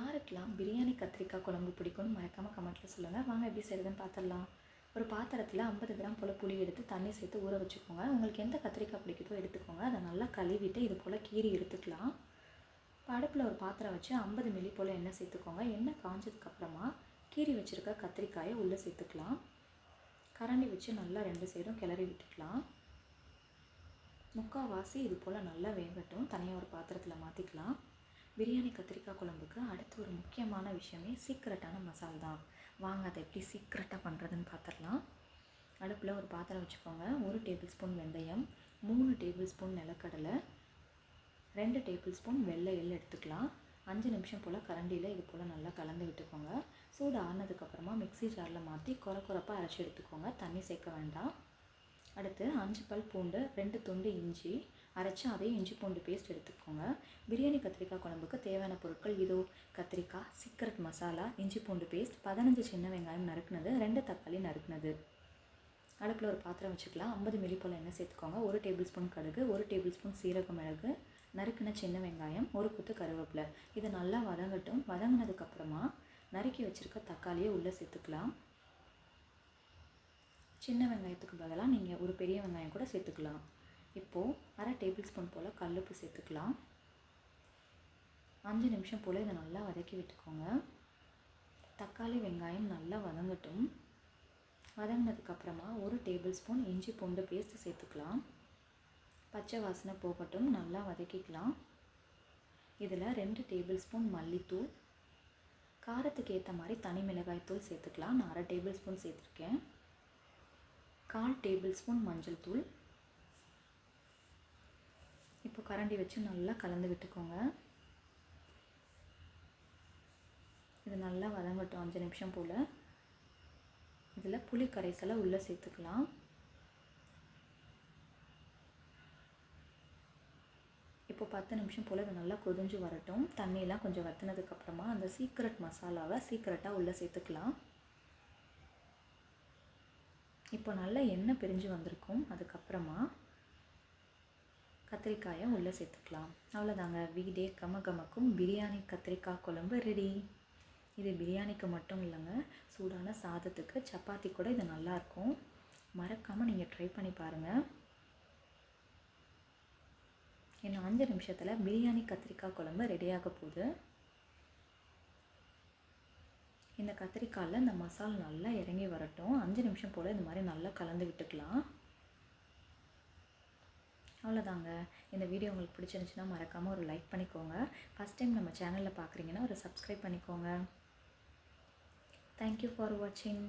யாருக்கெல்லாம் பிரியாணி கத்திரிக்காய் குழம்பு பிடிக்கும்னு மறக்காமல் கமெண்ட்டில் சொல்லுங்கள். வாங்க எப்படி செய்கிறதுன்னு பார்த்துடலாம். ஒரு பாத்திரத்தில் 50 கிராம் போல் புளி எடுத்து தண்ணி சேர்த்து ஊற வச்சுக்கோங்க. உங்களுக்கு எந்த கத்திரிக்காய் பிடிக்குதோ எடுத்துக்கோங்க. அதை நல்லா கழுவிட்டு இது போல் கீறி எடுத்துக்கலாம். இப்போ அடுப்பில் ஒரு பாத்திரம் வச்சு 50 மில்லி போல் எண்ணெய் சேர்த்துக்கோங்க. எண்ணெய் காஞ்சதுக்கப்புறமா கீறி வச்சுருக்க கத்திரிக்காயை உள்ளே சேர்த்துக்கலாம். கரண்டி வச்சு நல்லா 2 சைடும் கிளறி விட்டுக்கலாம். முக்கால்வாசி இது போல் நல்லா வேகட்டும். தனியாக ஒரு பாத்திரத்தில் மாற்றிக்கலாம். பிரியாணி கத்திரிக்காய் குழம்புக்கு அடுத்து ஒரு முக்கியமான விஷயமே சீக்ரெட்டான மசால் தான். வாங்க அதை எப்படி சீக்ரெட்டாக பண்ணுறதுன்னு பார்த்துடலாம். அடுப்பில் ஒரு பாத்திரம் வச்சுக்கோங்க. 1 டேபிள் ஸ்பூன் வெந்தயம், 3 டேபிள் ஸ்பூன் நிலக்கடலை, 2 டேபிள் ஸ்பூன் வெள்ளை எள் எடுத்துக்கலாம். 5 நிமிஷம் போல் கரண்டியில் இது போல் நல்லா கலந்து விட்டுக்கோங்க. சூடு ஆறினதுக்கப்புறமா மிக்ஸி ஜாரில் மாற்றி குறைப்பாக அரைச்சி எடுத்துக்கோங்க. தண்ணி சேர்க்க வேண்டாம். அடுத்து 5 பல் பூண்டு, 2 துண்டு இஞ்சி அரைச்சி அதையும் இஞ்சி பூண்டு பேஸ்ட் எடுத்துக்கோங்க. பிரியாணி கத்திரிக்காய் குழம்புக்கு தேவையான பொருட்கள் இதோ: கத்திரிக்காய், சீக்ரெட் மசாலா, இஞ்சி பூண்டு பேஸ்ட், 15 சின்ன வெங்காயம் நறுக்குனது, 2 தக்காளி நறுக்குனது. அடுப்பில் ஒரு பாத்திரம் வச்சுக்கலாம். 50 மில்லி போல் எண்ணெய் சேர்த்துக்கோங்க. 1 டேபிள் ஸ்பூன் கடுகு, 1 டேபிள் ஸ்பூன் சீரக மிளகு, நறுக்குன சின்ன வெங்காயம், 1 கொத்து கருவேப்பிலை. இது நல்லா வதங்கட்டும். வதங்கினதுக்கப்புறமா நறுக்கி வச்சுருக்க தக்காளியை உள்ளே சேர்த்துக்கலாம். சின்ன வெங்காயத்துக்கு பதிலாக நீங்கள் ஒரு பெரிய வெங்காயம் கூட சேர்த்துக்கலாம். இப்போது அரை டேபிள் ஸ்பூன் போல் கல்லுப்பு சேர்த்துக்கலாம். 5 நிமிஷம் போல் இதை நல்லா வதக்கி விட்டுக்கோங்க. தக்காளி வெங்காயம் நல்லா வதங்கட்டும். வதங்கினதுக்கப்புறமா 1 டேபிள் ஸ்பூன் இஞ்சி பூண்டு பேஸ்ட் சேர்த்துக்கலாம். பச்சை வாசனை போகட்டும். நல்லா வதக்கிக்கலாம். இதில் 2 டேபிள் ஸ்பூன் மல்லித்தூள், காரத்துக்கு ஏற்ற மாதிரி தனி மிளகாய் தூள் சேர்த்துக்கலாம். நான் அரை டேபிள் ஸ்பூன் சேர்த்துருக்கேன். 1/4 டேபிள் ஸ்பூன் மஞ்சள் தூள். இப்போ கரண்டி வச்சு நல்லா கலந்து விட்டுக்கோங்க. இது நல்லா வதங்கட்டும் 5 நிமிஷம் போல். இதில் புளி கரைசலை உள்ளே சேர்த்துக்கலாம். இப்போ 10 நிமிஷம் போல் இது நல்லா கொதிஞ்சு வரட்டும். தண்ணியெல்லாம் கொஞ்சம் வற்றினதுக்கப்புறமா அந்த சீக்ரெட் மசாலாவை சீக்ரெட்டாக உள்ளே சேர்த்துக்கலாம். இப்போ நல்லா எண்ணெய் பிரிஞ்சு வந்திருக்கும். அதுக்கப்புறமா கத்திரிக்காயை உள்ளே சேர்த்துக்கலாம். அவ்வளோதாங்க, வீடே கமகமக்கும் பிரியாணி கத்திரிக்காய் குழம்பு ரெடி. இது பிரியாணிக்கு மட்டும் இல்லைங்க, சூடான சாதத்துக்கு, சப்பாத்தி கூட இது நல்லாயிருக்கும். மறக்காமல் நீங்கள் ட்ரை பண்ணி பாருங்கள். இன்னும் 5 நிமிஷத்தில் பிரியாணி கத்திரிக்காய் குழம்பு ரெடியாக போகுது. இந்த கத்திரிக்காயில் இந்த மசாலா நல்லா இறங்கி வரட்டும். 5 நிமிஷம் போல் இந்த மாதிரி நல்லா கலந்து விட்டுக்கலாம். அவ்வளோதாங்க. இந்த வீடியோ உங்களுக்கு பிடிச்சிருந்துச்சுன்னா மறக்காமல் ஒரு லைக் பண்ணிக்கோங்க. ஃபஸ்ட் டைம் நம்ம சேனலில் பார்க்குறீங்கன்னா ஒரு சப்ஸ்கிரைப் பண்ணிக்கோங்க. தேங்க்யூ ஃபார் வாட்சிங்.